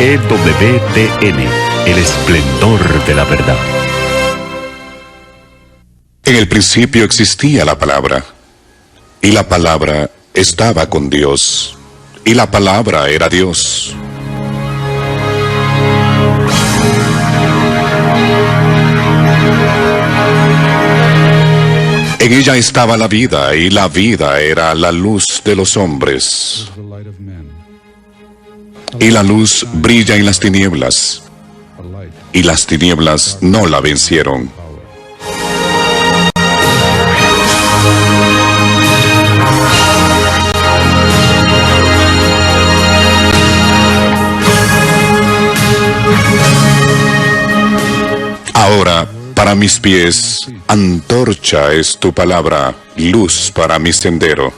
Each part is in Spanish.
EWTN, el esplendor de la verdad. En el principio existía la palabra, y la palabra estaba con Dios, y la palabra era Dios. En ella estaba la vida, y la vida era la luz de los hombres. Y la luz brilla en las tinieblas, y las tinieblas no la vencieron. Ahora, para mis pies, antorcha es tu palabra, luz para mi sendero.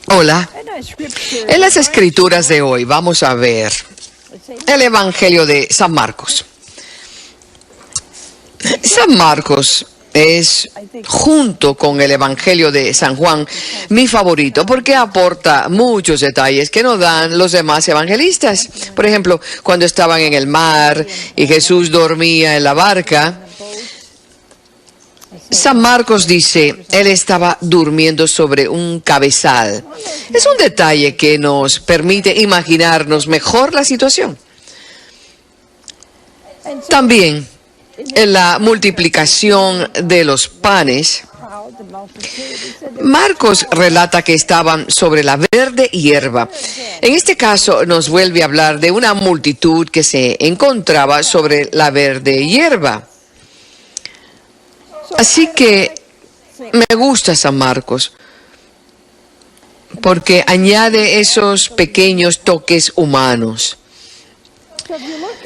Hola. En las escrituras de hoy vamos a ver el Evangelio de San Marcos. San Marcos es, junto con el Evangelio de San Juan, mi favorito porque aporta muchos detalles que no dan los demás evangelistas. Por ejemplo, cuando estaban en el mar y Jesús dormía en la barca, San Marcos dice, él estaba durmiendo sobre un cabezal. Es un detalle que nos permite imaginarnos mejor la situación. También, en la multiplicación de los panes, Marcos relata que estaban sobre la verde hierba. En este caso nos vuelve a hablar de una multitud que se encontraba sobre la verde hierba. Así que me gusta San Marcos, porque añade esos pequeños toques humanos.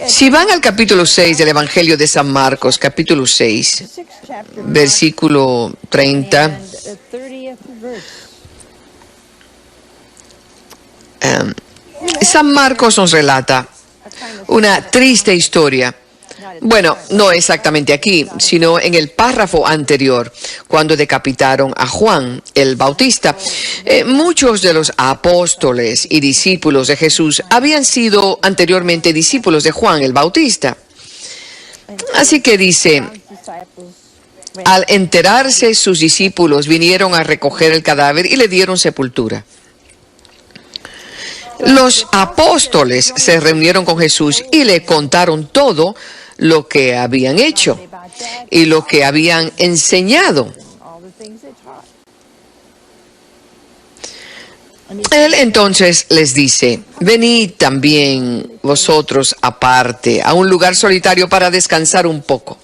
Si van al capítulo 6 del Evangelio de San Marcos, capítulo 6, versículo 30, San Marcos nos relata una triste historia. Bueno, no exactamente aquí, sino en el párrafo anterior, cuando decapitaron a Juan el Bautista. Muchos de los apóstoles y discípulos de Jesús habían sido anteriormente discípulos de Juan el Bautista. Así que dice, al enterarse sus discípulos vinieron a recoger el cadáver y le dieron sepultura. Los apóstoles se reunieron con Jesús y le contaron todo lo que habían hecho y lo que habían enseñado. Él entonces les dice, venid también vosotros aparte a un lugar solitario para descansar un poco.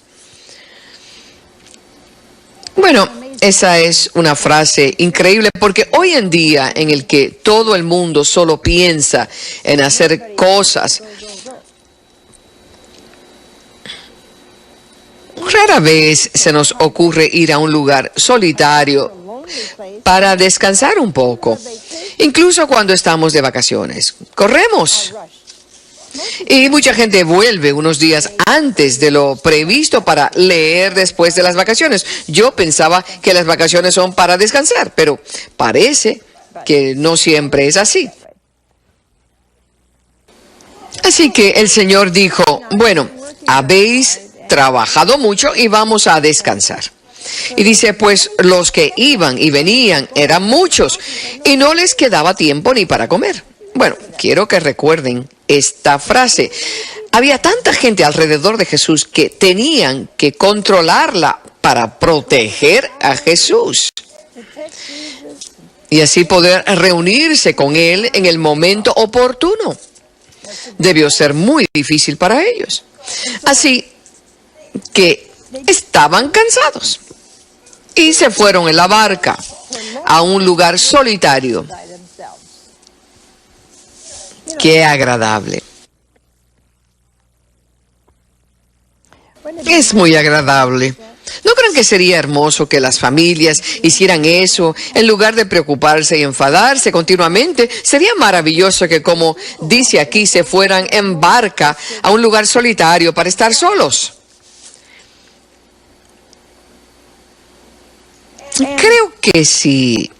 Bueno, esa es una frase increíble porque hoy en día en el que todo el mundo solo piensa en hacer cosas, rara vez se nos ocurre ir a un lugar solitario para descansar un poco, incluso cuando estamos de vacaciones. Corremos. Y mucha gente vuelve unos días antes de lo previsto para leer después de las vacaciones. Yo pensaba que las vacaciones son para descansar, pero parece que no siempre es así. Así que el Señor dijo, bueno, habéis trabajado mucho y vamos a descansar. Y dice, pues los que iban y venían eran muchos y no les quedaba tiempo ni para comer. Bueno, quiero que recuerden esta frase. Había tanta gente alrededor de Jesús que tenían que controlarla para proteger a Jesús y así poder reunirse con él en el momento oportuno. Debió ser muy difícil para ellos. Así que estaban cansados y se fueron en la barca a un lugar solitario. Qué agradable. Es muy agradable ¿No creen que sería hermoso que las familias hicieran eso en lugar de preocuparse y enfadarse continuamente? Sería maravilloso que, como dice aquí, se fueran en barca a un lugar solitario para estar solos. Creo que si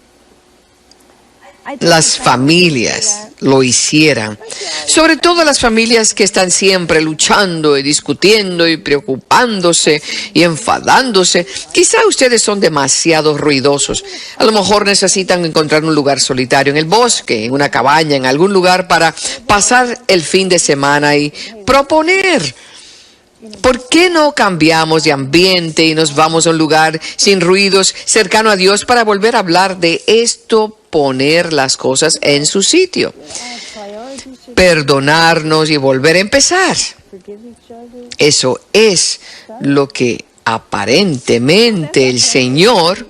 las familias lo hicieran, sobre todo las familias que están siempre luchando y discutiendo y preocupándose y enfadándose, quizá ustedes son demasiado ruidosos. A lo mejor necesitan encontrar un lugar solitario en el bosque, en una cabaña, en algún lugar para pasar el fin de semana y proponer. ¿Por qué no cambiamos de ambiente y nos vamos a un lugar sin ruidos, cercano a Dios, para volver a hablar de esto, poner las cosas en su sitio, perdonarnos y volver a empezar? Eso es lo que aparentemente el Señor,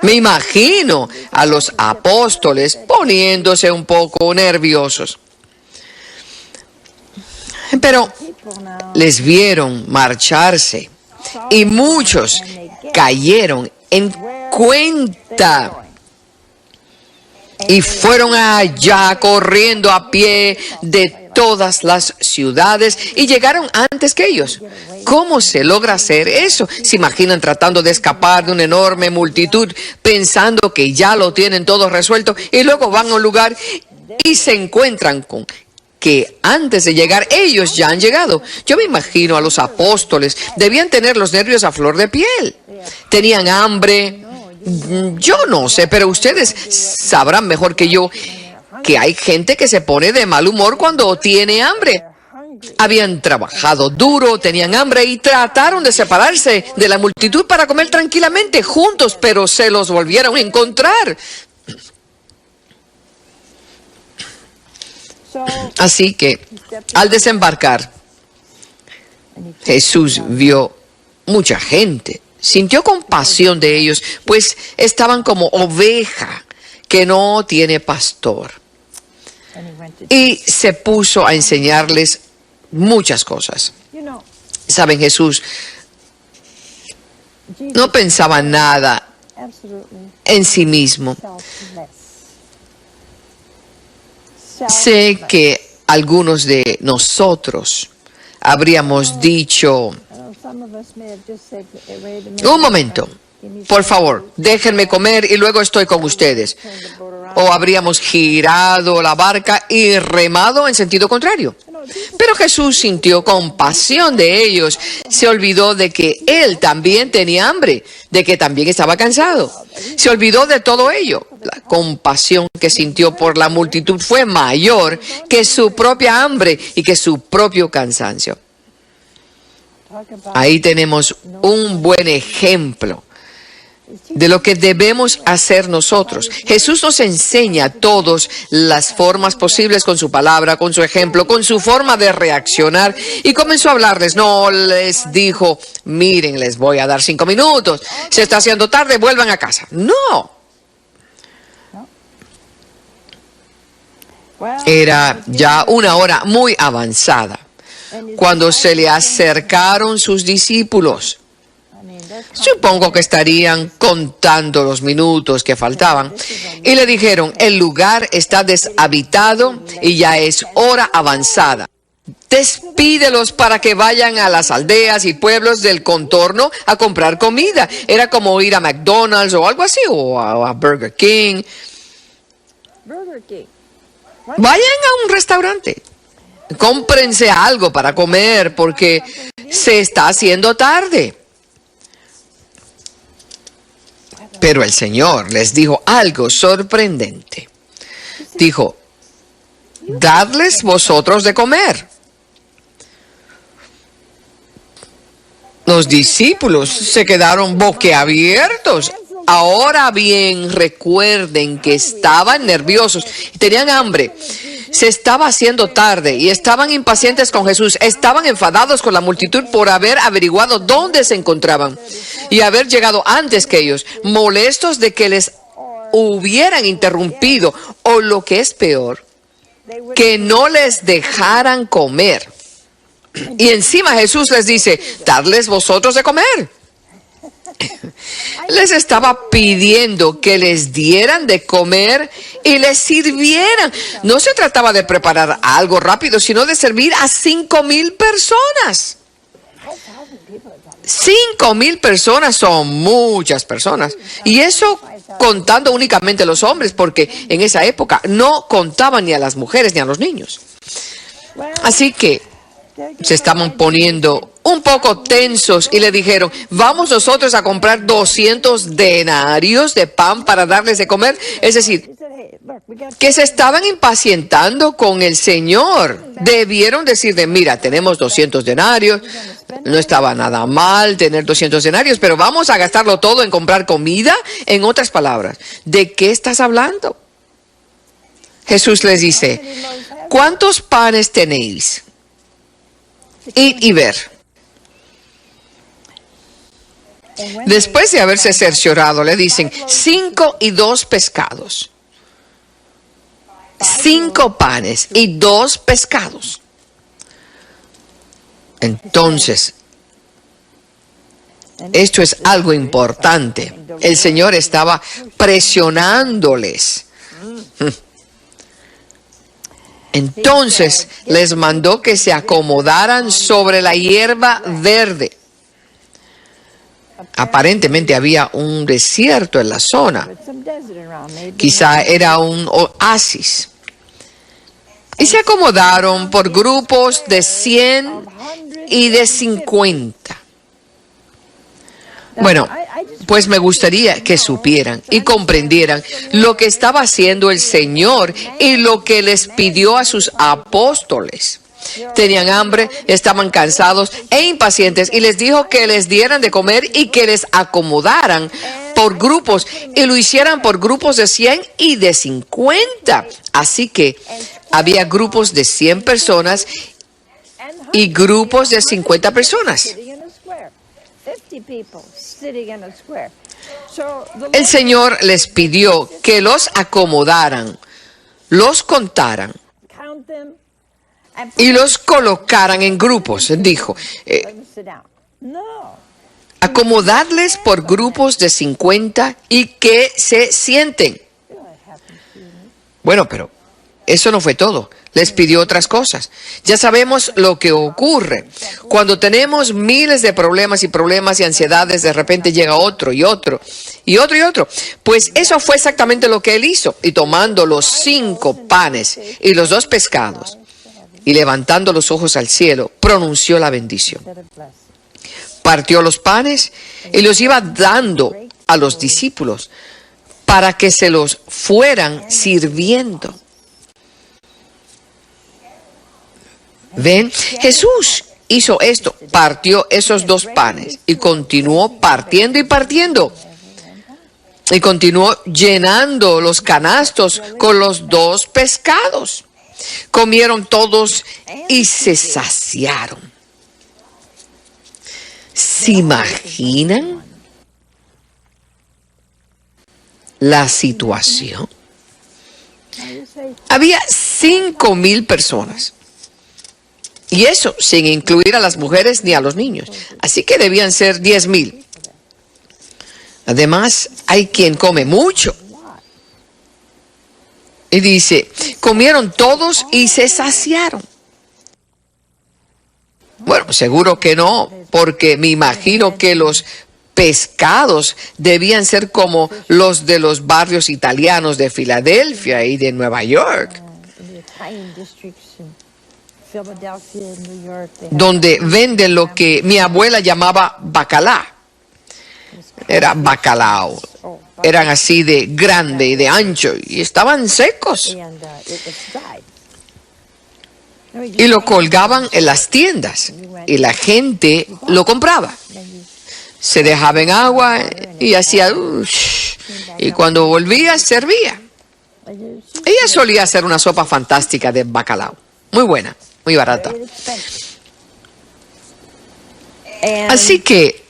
me imagino a los apóstoles poniéndose un poco nerviosos. Pero les vieron marcharse y muchos cayeron en cuenta y fueron allá corriendo a pie de todas las ciudades y llegaron antes que ellos. ¿Cómo se logra hacer eso? ¿Se imaginan tratando de escapar de una enorme multitud pensando que ya lo tienen todo resuelto y luego van a un lugar y se encuentran con que antes de llegar ellos ya han llegado? Yo me imagino a los apóstoles, debían tener los nervios a flor de piel, tenían hambre. Yo no sé, pero ustedes sabrán mejor que yo que hay gente que se pone de mal humor cuando tiene hambre. Habían trabajado duro, tenían hambre y trataron de separarse de la multitud para comer tranquilamente juntos, pero se los volvieron a encontrar. Así que, al desembarcar, Jesús vio mucha gente, sintió compasión de ellos, pues estaban como oveja que no tiene pastor. Y se puso a enseñarles muchas cosas. Saben, Jesús no pensaba nada en sí mismo. Sé que algunos de nosotros habríamos dicho: un momento, por favor, déjenme comer y luego estoy con ustedes. O habríamos girado la barca y remado en sentido contrario. Pero Jesús sintió compasión de ellos. Se olvidó de que Él también tenía hambre, de que también estaba cansado. Se olvidó de todo ello. La compasión que sintió por la multitud fue mayor que su propia hambre y que su propio cansancio. Ahí tenemos un buen ejemplo de lo que debemos hacer nosotros. Jesús nos enseña todas las formas posibles con su palabra, con su ejemplo, con su forma de reaccionar, y comenzó a hablarles. No les dijo: miren, les voy a dar 5 minutos, se está haciendo tarde, vuelvan a casa. No. Era ya una hora muy avanzada cuando se le acercaron sus discípulos. Supongo que estarían contando los minutos que faltaban. Y le dijeron: el lugar está deshabitado y ya es hora avanzada. Despídelos para que vayan a las aldeas y pueblos del contorno a comprar comida. Era como ir a McDonald's o algo así, o a Burger King. Vayan a un restaurante. Cómprense algo para comer porque se está haciendo tarde. Pero el Señor les dijo algo sorprendente. Dijo: dadles vosotros de comer. Los discípulos se quedaron boquiabiertos. Ahora bien, recuerden que estaban nerviosos y tenían hambre. Se estaba haciendo tarde y estaban impacientes con Jesús. Estaban enfadados con la multitud por haber averiguado dónde se encontraban y haber llegado antes que ellos, molestos de que les hubieran interrumpido, o lo que es peor, que no les dejaran comer. Y encima Jesús les dice: dadles vosotros de comer. les estaba pidiendo que les dieran de comer y les sirvieran. No se trataba de preparar algo rápido, sino de servir a 5,000 personas. 5,000 personas son muchas personas. Y eso contando únicamente los hombres, porque en esa época no contaban ni a las mujeres ni a los niños. Así que se estaban poniendo un poco tensos y le dijeron, vamos nosotros a comprar 200 denarios de pan para darles de comer. Es decir, que se estaban impacientando con el Señor. Debieron decirle, mira, tenemos 200 denarios, no estaba nada mal tener 200 denarios, pero vamos a gastarlo todo en comprar comida. En otras palabras, ¿de qué estás hablando? Jesús les dice, ¿cuántos panes tenéis? Id y ver. Después de haberse cerciorado, le dicen, 5 y 2 pescados. 5 panes y 2 pescados. Entonces, esto es algo importante. El Señor estaba presionándoles. Entonces les mandó que se acomodaran sobre la hierba verde. Aparentemente había un desierto en la zona. Quizá era un oasis. Y se acomodaron por grupos de 100 y de 50. Bueno, pues me gustaría que supieran y comprendieran lo que estaba haciendo el Señor y lo que les pidió a sus apóstoles. Tenían hambre, estaban cansados e impacientes y les dijo que les dieran de comer y que les acomodaran por grupos y lo hicieran por grupos de 100 y de 50. Así que había grupos de 100 personas y grupos de 50 personas. El Señor les pidió que los acomodaran, los contaran y los colocaran en grupos. Dijo, acomodarles por grupos de 50 y que se sienten. Bueno, pero eso no fue todo. Les pidió otras cosas. Ya sabemos lo que ocurre. Cuando tenemos miles de problemas y ansiedades, de repente llega otro y otro y otro y otro. Pues eso fue exactamente lo que él hizo. Y tomando los 5 panes y los 2 pescados y levantando los ojos al cielo, pronunció la bendición. Partió los panes y los iba dando a los discípulos para que se los fueran sirviendo. ¿Ven? Jesús hizo esto, partió esos 2 panes y continuó partiendo y partiendo. Y continuó llenando los canastos con los 2 pescados. Comieron todos y se saciaron. ¿Se imaginan la situación? Había 5,000 personas. Y eso sin incluir a las mujeres ni a los niños. Así que debían ser 10,000. Además, hay quien come mucho. Y dice, comieron todos y se saciaron. Bueno, seguro que no, porque me imagino que los pescados debían ser como los de los barrios italianos de Filadelfia y de Nueva York, donde venden lo que mi abuela llamaba bacalá. Era bacalao. Eran así de grande y de ancho y estaban secos. Y lo colgaban en las tiendas y la gente lo compraba. Se dejaba en agua y hacía y cuando volvía servía. Ella solía hacer una sopa fantástica de bacalao, muy buena, muy barata. Así que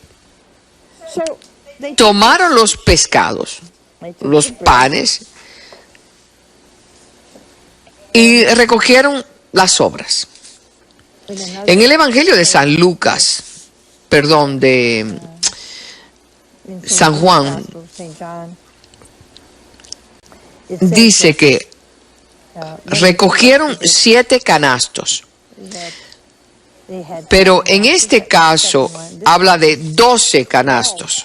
tomaron los pescados, los panes y recogieron las sobras. En el Evangelio de San Lucas, San Juan dice que recogieron 7 canastos, pero en este caso habla de 12 canastos.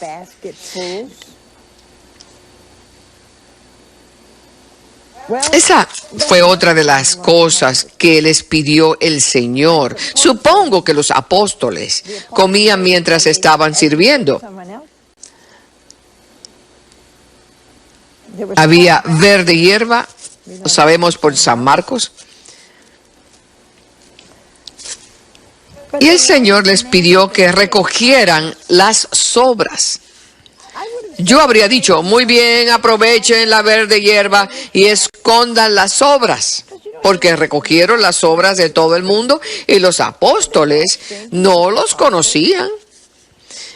Esa fue otra de las cosas que les pidió el Señor. Supongo que los apóstoles comían mientras estaban sirviendo. Había verde hierba, lo sabemos por San Marcos. Y el Señor les pidió que recogieran las sobras. Yo habría dicho, muy bien, aprovechen la verde hierba y escondan las sobras, porque recogieron las sobras de todo el mundo y los apóstoles no los conocían.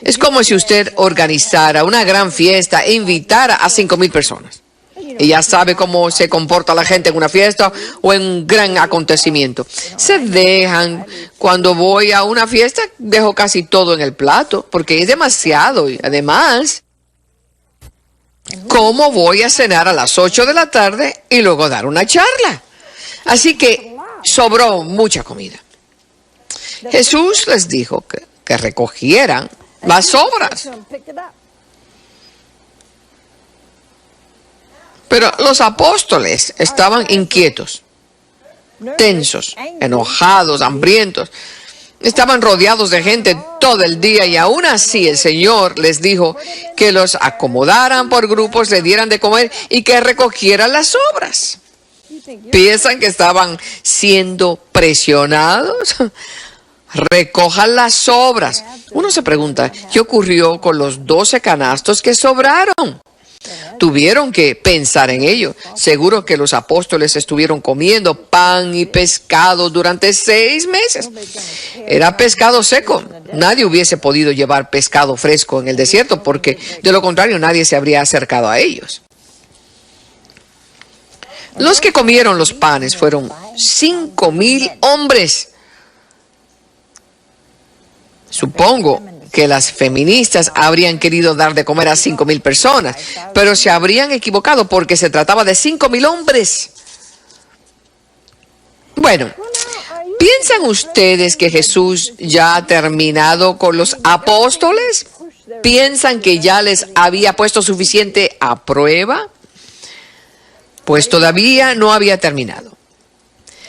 Es como si usted organizara una gran fiesta e invitara a 5,000 personas. Y ya sabe cómo se comporta la gente en una fiesta o en un gran acontecimiento. Se dejan. Cuando voy a una fiesta, dejo casi todo en el plato, porque es demasiado. Y además, ¿cómo voy a cenar a las 8 de la tarde y luego dar una charla? Así que sobró mucha comida. Jesús les dijo que recogieran las sobras. Pero los apóstoles estaban inquietos, tensos, enojados, hambrientos. Estaban rodeados de gente todo el día y aún así el Señor les dijo que los acomodaran por grupos, le dieran de comer y que recogieran las sobras. ¿Piensan que estaban siendo presionados? Recojan las sobras. Uno se pregunta, ¿qué ocurrió con los 12 canastos que sobraron? Tuvieron que pensar en ello. Seguro que los apóstoles estuvieron comiendo pan y pescado durante 6 meses. Era pescado seco. Nadie hubiese podido llevar pescado fresco en el desierto porque de lo contrario nadie se habría acercado a ellos. Los que comieron los panes fueron 5,000 hombres. Supongo que las feministas habrían querido dar de comer a 5,000 personas, pero se habrían equivocado porque se trataba de 5,000 hombres. Bueno, ¿piensan ustedes que Jesús ya ha terminado con los apóstoles? ¿Piensan que ya les había puesto suficiente a prueba? Pues todavía no había terminado.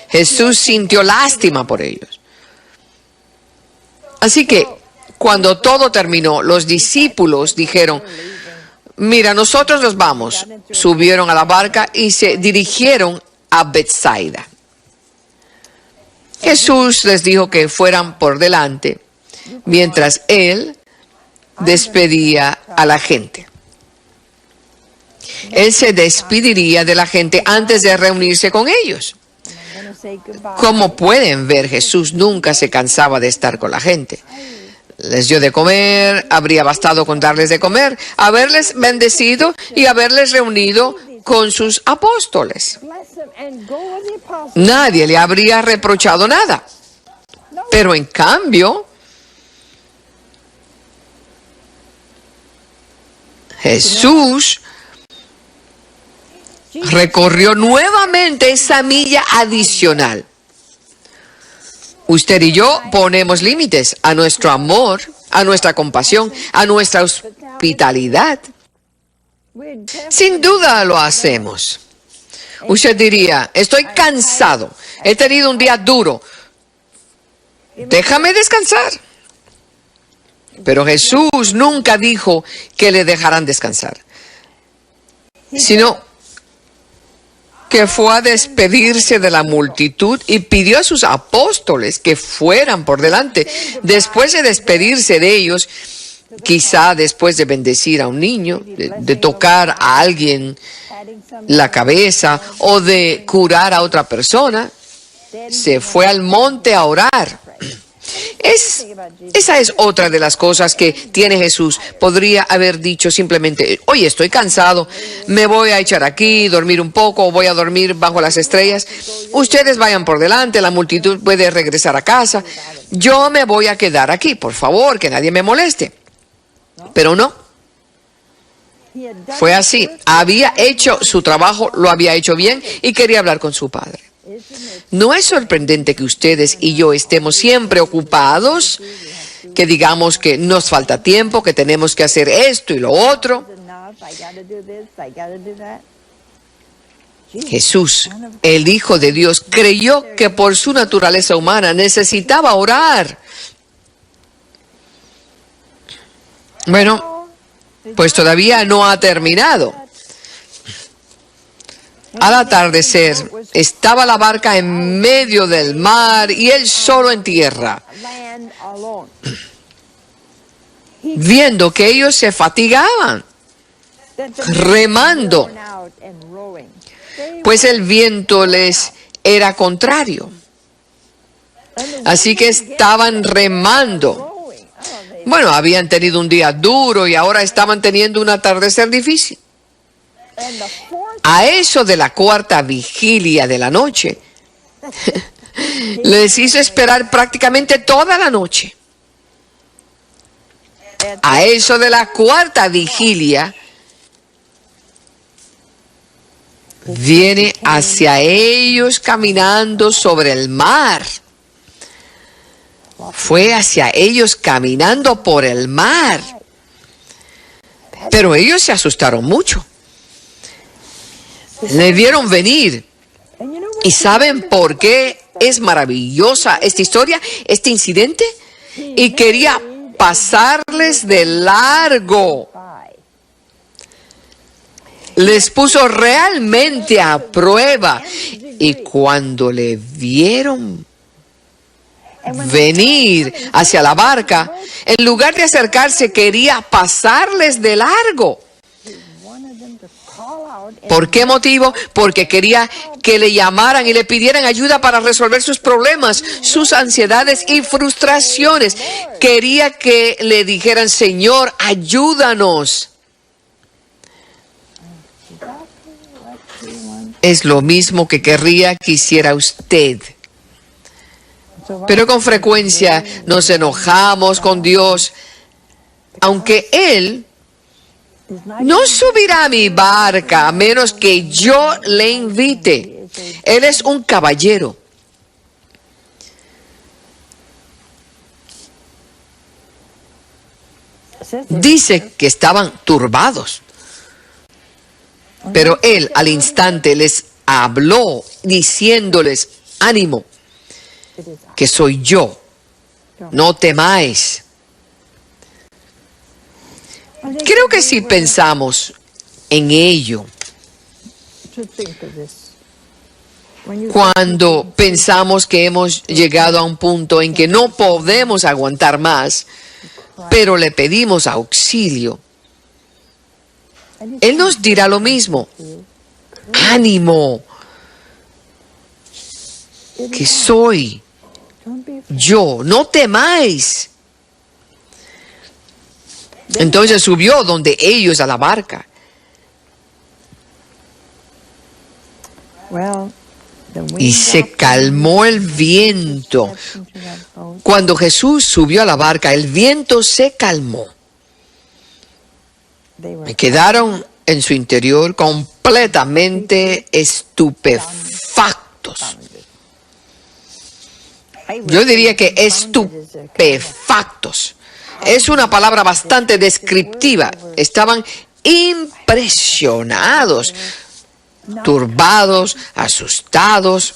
Jesús sintió lástima por ellos. Así que, cuando todo terminó, los discípulos dijeron, mira, nosotros nos vamos. Subieron a la barca y se dirigieron a Betsaida. Jesús les dijo que fueran por delante, mientras Él despedía a la gente. Él se despediría de la gente antes de reunirse con ellos. Como pueden ver, Jesús nunca se cansaba de estar con la gente. Les dio de comer, habría bastado con darles de comer, haberles bendecido y haberles reunido con sus apóstoles. Nadie le habría reprochado nada. Pero en cambio, Jesús recorrió nuevamente esa milla adicional. Usted y yo ponemos límites a nuestro amor, a nuestra compasión, a nuestra hospitalidad. Sin duda lo hacemos. Usted diría, estoy cansado, he tenido un día duro, déjame descansar. Pero Jesús nunca dijo que le dejaran descansar, sino que fue a despedirse de la multitud y pidió a sus apóstoles que fueran por delante. Después de despedirse de ellos, quizá después de bendecir a un niño, de tocar a alguien la cabeza o de curar a otra persona, se fue al monte a orar. Esa es otra de las cosas que tiene Jesús. Podría haber dicho simplemente, oye, estoy cansado, me voy a echar aquí, dormir un poco, o voy a dormir bajo las estrellas. Ustedes vayan por delante, la multitud puede regresar a casa. Yo me voy a quedar aquí, por favor, que nadie me moleste. Pero no. Fue así. Había hecho su trabajo, lo había hecho bien y quería hablar con su padre. No es sorprendente que ustedes y yo estemos siempre ocupados, que digamos que nos falta tiempo, que tenemos que hacer esto y lo otro. Jesús, el Hijo de Dios, creyó que por su naturaleza humana necesitaba orar. Bueno, pues todavía no ha terminado. Al atardecer, estaba la barca en medio del mar y él solo en tierra, viendo que ellos se fatigaban, remando, pues el viento les era contrario. Así que estaban remando. Bueno, habían tenido un día duro y ahora estaban teniendo un atardecer difícil. A eso de la cuarta vigilia de la noche, les hizo esperar prácticamente toda la noche. A eso de la cuarta vigilia, viene hacia ellos caminando sobre el mar. Fue hacia ellos caminando por el mar. Pero ellos se asustaron mucho. Le vieron venir. ¿Y saben por qué es maravillosa esta historia, este incidente? Y quería pasarles de largo. Les puso realmente a prueba. Y cuando le vieron venir hacia la barca, en lugar de acercarse, quería pasarles de largo. ¿Por qué motivo? Porque quería que le llamaran y le pidieran ayuda para resolver sus problemas, sus ansiedades y frustraciones. Quería que le dijeran: Señor, ayúdanos. Es lo mismo que querría que hiciera usted. Pero con frecuencia nos enojamos con Dios, aunque Él no subirá a mi barca a menos que yo le invite. Él es un caballero. Dice que estaban turbados. Pero Él al instante les habló diciéndoles: ánimo, que soy yo, no temáis. Creo que si pensamos en ello, cuando pensamos que hemos llegado a un punto en que no podemos aguantar más, pero le pedimos auxilio, Él nos dirá lo mismo: ánimo, que soy yo, no temáis. Entonces subió donde ellos a la barca. Y se calmó el viento. Cuando Jesús subió a la barca, el viento se calmó. Me quedaron en su interior completamente estupefactos. Yo diría que estupefactos. Es una palabra bastante descriptiva. Estaban impresionados, turbados, asustados,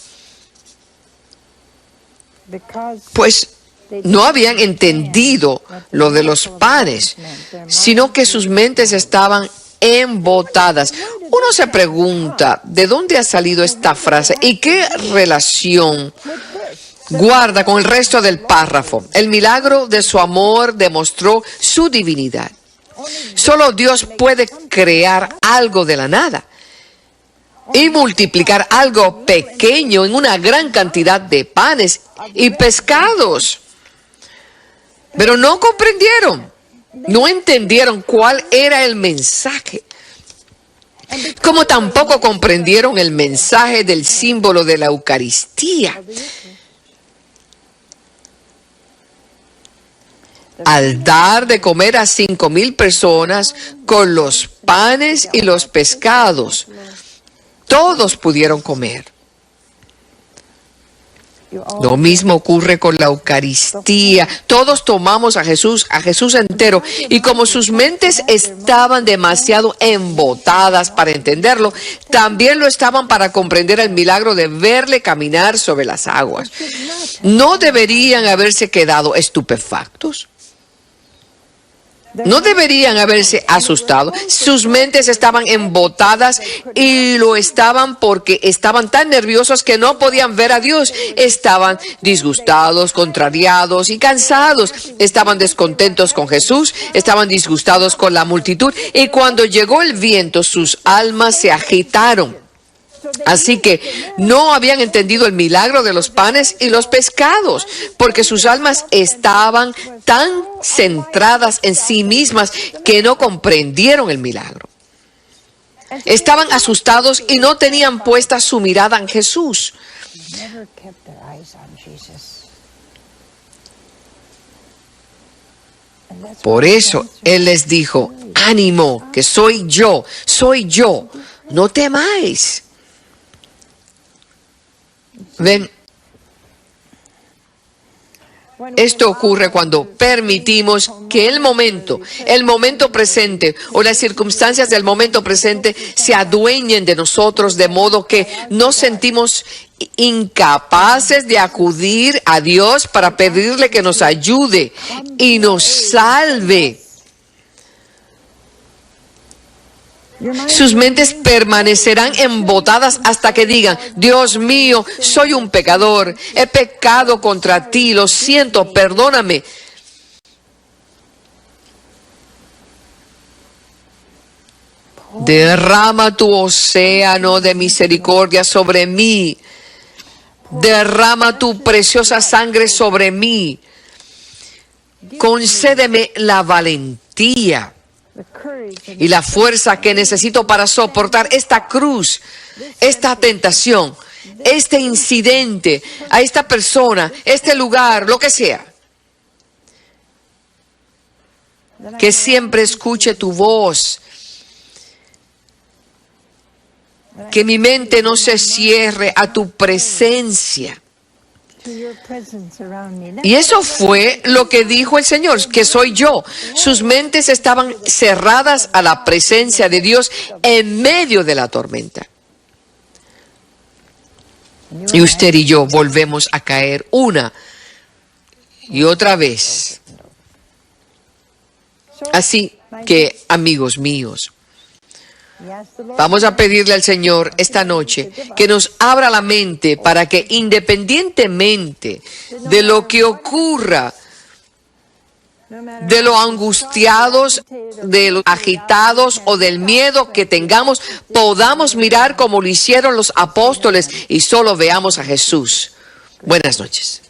pues no habían entendido lo de los panes, sino que sus mentes estaban embotadas. Uno se pregunta, ¿de dónde ha salido esta frase y qué relación guarda con el resto del párrafo? El milagro de su amor demostró su divinidad. Solo Dios puede crear algo de la nada y multiplicar algo pequeño en una gran cantidad de panes y pescados. Pero no comprendieron, no entendieron cuál era el mensaje. Como tampoco comprendieron el mensaje del símbolo de la Eucaristía. al dar de comer a 5,000 personas con los panes y los pescados. Todos pudieron comer. Lo mismo ocurre con la Eucaristía. Todos tomamos a Jesús entero, y como sus mentes estaban demasiado embotadas para entenderlo, también lo estaban para comprender el milagro de verle caminar sobre las aguas. ¿No deberían haberse quedado estupefactos? ¿No deberían haberse asustado? Sus mentes estaban embotadas, y lo estaban porque estaban tan nerviosos que no podían ver a Dios. Estaban disgustados, contrariados y cansados. Estaban descontentos con Jesús, estaban disgustados con la multitud, y cuando llegó el viento, sus almas se agitaron. Así que no habían entendido el milagro de los panes y los pescados, porque sus almas estaban tan centradas en sí mismas que no comprendieron el milagro. Estaban asustados y no tenían puesta su mirada en Jesús. Por eso Él les dijo: ánimo, que soy yo, no temáis. Ven, esto ocurre cuando permitimos que el momento presente o las circunstancias del momento presente se adueñen de nosotros, de modo que nos sentimos incapaces de acudir a Dios para pedirle que nos ayude y nos salve. Sus mentes permanecerán embotadas hasta que digan: Dios mío, soy un pecador, he pecado contra ti, lo siento, perdóname. Derrama tu océano de misericordia sobre mí. Derrama tu preciosa sangre sobre mí. Concédeme la valentía y la fuerza que necesito para soportar esta cruz, esta tentación, este incidente, a esta persona, este lugar, lo que sea. Que siempre escuche tu voz. Que mi mente no se cierre a tu presencia. Y eso fue lo que dijo el Señor, que soy yo. Sus mentes estaban cerradas a la presencia de Dios en medio de la tormenta. Y usted y yo volvemos a caer una y otra vez. Así que, amigos míos, vamos a pedirle al Señor esta noche que nos abra la mente para que, independientemente de lo que ocurra, de lo angustiados, de lo agitados o del miedo que tengamos, podamos mirar como lo hicieron los apóstoles y solo veamos a Jesús. Buenas noches.